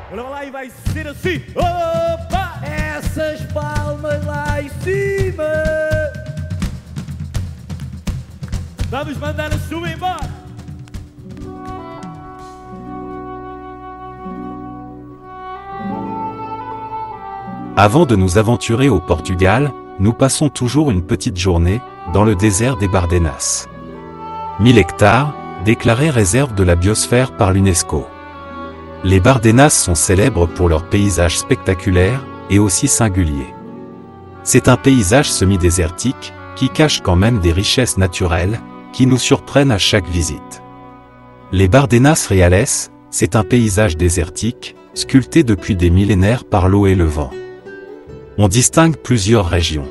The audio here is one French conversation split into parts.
Olha lá e vai ser assim. Opa! Essas palmas lá em cima. Vamos mandar a chuva embora. Avant de nous aventurer au Portugal, nous passons toujours une petite journée dans le désert des Bardenas. 1000 hectares, déclarés réserve de la biosphère par l'UNESCO. Les Bardenas sont célèbres pour leurs paysages spectaculaires et aussi singuliers. C'est un paysage semi-désertique qui cache quand même des richesses naturelles qui nous surprennent à chaque visite. Les Bardenas Reales, c'est un paysage désertique, sculpté depuis des millénaires par l'eau et le vent. On distingue plusieurs régions.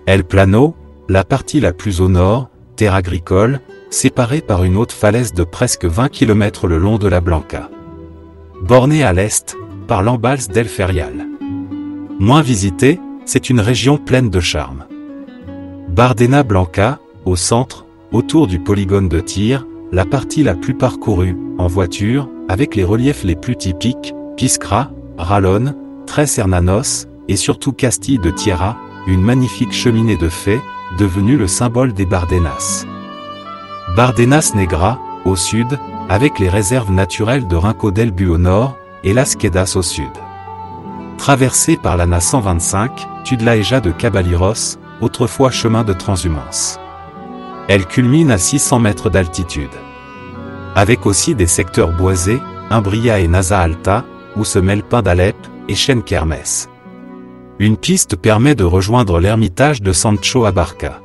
El Plano, la partie la plus au nord, terre agricole, séparée par une haute falaise de presque 20 km le long de la Blanca. Bornée à l'est, par l'embalse d'El Ferial. Moins visitée, c'est une région pleine de charme. Bardena Blanca, au centre, autour du polygone de tir, la partie la plus parcourue, en voiture, avec les reliefs les plus typiques, Piscra, Ralón, Tres Hermanos, et surtout Castille de Tierra, une magnifique cheminée de fée, devenue le symbole des Bardenas. Bardenas Negra, au sud, avec les réserves naturelles de Rinco del Bu au nord, et Las Quedas au sud. Traversée par la NA 125, Tudlaeja de Caballeros, autrefois chemin de transhumance. Elle culmine à 600 mètres d'altitude. Avec aussi des secteurs boisés, Imbria et Nasa Alta, où se mêlent Pin d'Alep et Chêne Kermès. Une piste permet de rejoindre l'ermitage de Sancho Abarca.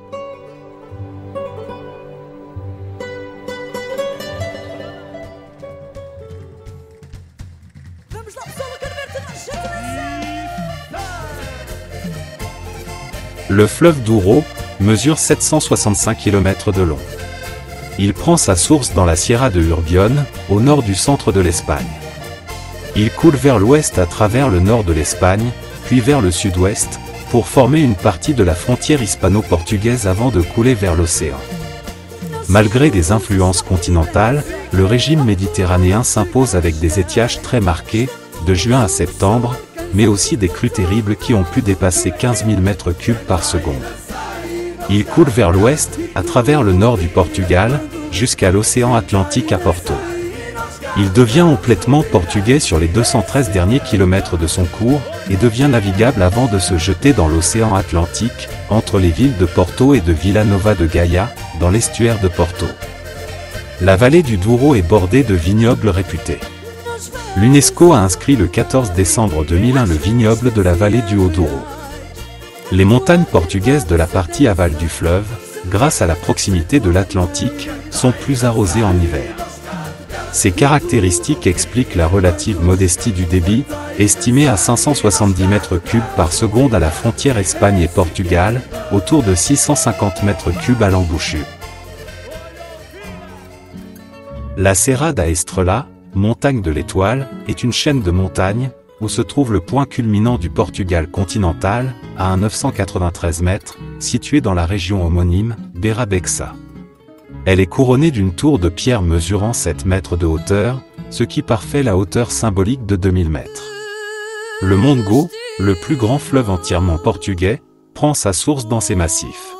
Le fleuve Douro mesure 765 km de long. Il prend sa source dans la Sierra de Urbión, au nord du centre de l'Espagne. Il coule vers l'ouest à travers le nord de l'Espagne, puis vers le sud-ouest, pour former une partie de la frontière hispano-portugaise avant de couler vers l'océan. Malgré des influences continentales, le régime méditerranéen s'impose avec des étiages très marqués, de juin à septembre, mais aussi des crues terribles qui ont pu dépasser 15 000 m3 par seconde. Il coule vers l'ouest, à travers le nord du Portugal, jusqu'à l'océan Atlantique à Porto. Il devient complètement portugais sur les 213 derniers kilomètres de son cours, et devient navigable avant de se jeter dans l'océan Atlantique, entre les villes de Porto et de Vila Nova de Gaia, dans l'estuaire de Porto. La vallée du Douro est bordée de vignobles réputés. L'UNESCO a inscrit le 14 décembre 2001 le vignoble de la vallée du Haut-Douro. Les montagnes portugaises de la partie aval du fleuve, grâce à la proximité de l'Atlantique, sont plus arrosées en hiver. Ces caractéristiques expliquent la relative modestie du débit, estimé à 570 m3 par seconde à la frontière Espagne et Portugal, autour de 650 m3 à l'embouchure. La Serra da Estrela, montagne de l'Étoile, est une chaîne de montagnes, où se trouve le point culminant du Portugal continental, à un 993 mètres, situé dans la région homonyme, Beira Baixa. Elle est couronnée d'une tour de pierre mesurant 7 mètres de hauteur, ce qui parfait la hauteur symbolique de 2000 mètres. Le Mondego, le plus grand fleuve entièrement portugais, prend sa source dans ces massifs.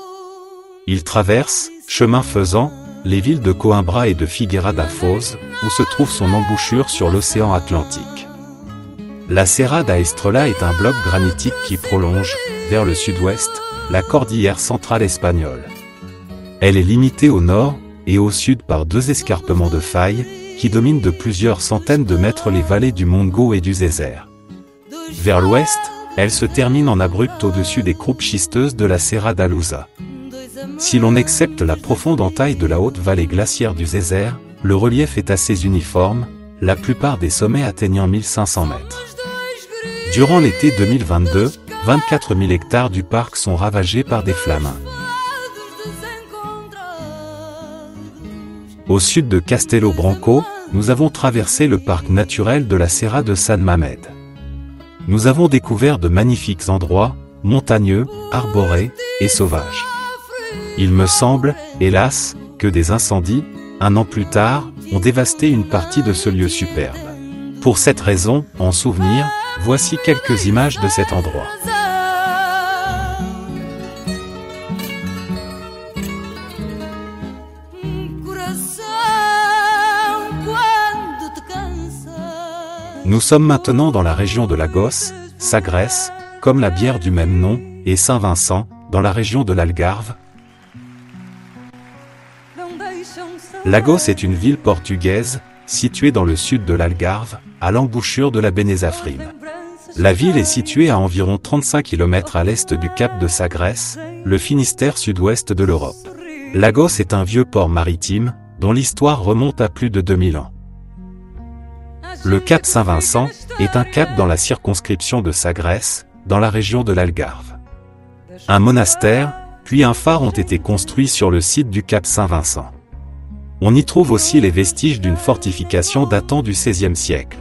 Il traverse, chemin faisant, les villes de Coimbra et de Figueira da Foz, où se trouve son embouchure sur l'océan Atlantique. La Serra da Estrela est un bloc granitique qui prolonge, vers le sud-ouest, la cordillère centrale espagnole. Elle est limitée au nord et au sud par deux escarpements de failles, qui dominent de plusieurs centaines de mètres les vallées du Mondego et du Zézer. Vers l'ouest, elle se termine en abrupte au-dessus des croupes schisteuses de la Serra da Lusa. Si l'on accepte la profonde entaille de la haute vallée glaciaire du Zézer, le relief est assez uniforme, la plupart des sommets atteignant 1500 mètres. Durant l'été 2022, 24 000 hectares du parc sont ravagés par des flammes. Au sud de Castelo Branco, nous avons traversé le parc naturel de la Serra de San Mamed. Nous avons découvert de magnifiques endroits, montagneux, arborés et sauvages. Il me semble, hélas, que des incendies, un an plus tard, ont dévasté une partie de ce lieu superbe. Pour cette raison, en souvenir, voici quelques images de cet endroit. Nous sommes maintenant dans la région de Lagos, Sagres, comme la bière du même nom, et Saint-Vincent, dans la région de l'Algarve. Lagos est une ville portugaise, située dans le sud de l'Algarve, à l'embouchure de la Benezafrim. La ville est située à environ 35 km à l'est du cap de Sagres, le Finistère sud-ouest de l'Europe. Lagos est un vieux port maritime, dont l'histoire remonte à plus de 2000 ans. Le cap Saint-Vincent est un cap dans la circonscription de Sagres, dans la région de l'Algarve. Un monastère, puis un phare ont été construits sur le site du cap Saint-Vincent. On y trouve aussi les vestiges d'une fortification datant du XVIe siècle.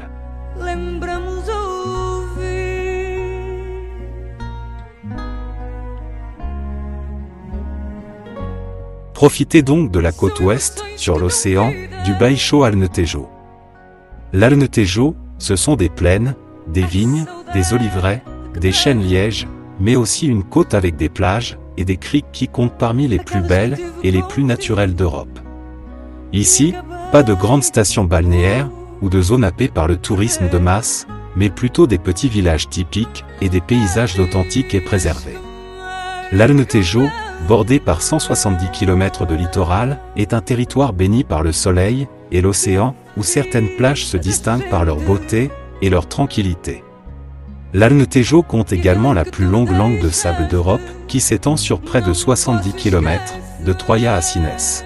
Profitez donc de la côte ouest, sur l'océan, du Baixo Alentejo. L'Alentejo, ce sont des plaines, des vignes, des oliveraies, des chênes lièges, mais aussi une côte avec des plages, et des criques qui comptent parmi les plus belles, et les plus naturelles d'Europe. Ici, pas de grandes stations balnéaires, ou de zones happées par le tourisme de masse, mais plutôt des petits villages typiques, et des paysages authentiques et préservés. L'Alentejo, bordé par 170 km de littoral, est un territoire béni par le soleil, et l'océan, où certaines plages se distinguent par leur beauté, et leur tranquillité. L'Alentejo compte également la plus longue langue de sable d'Europe, qui s'étend sur près de 70 km, de Troia à Sines.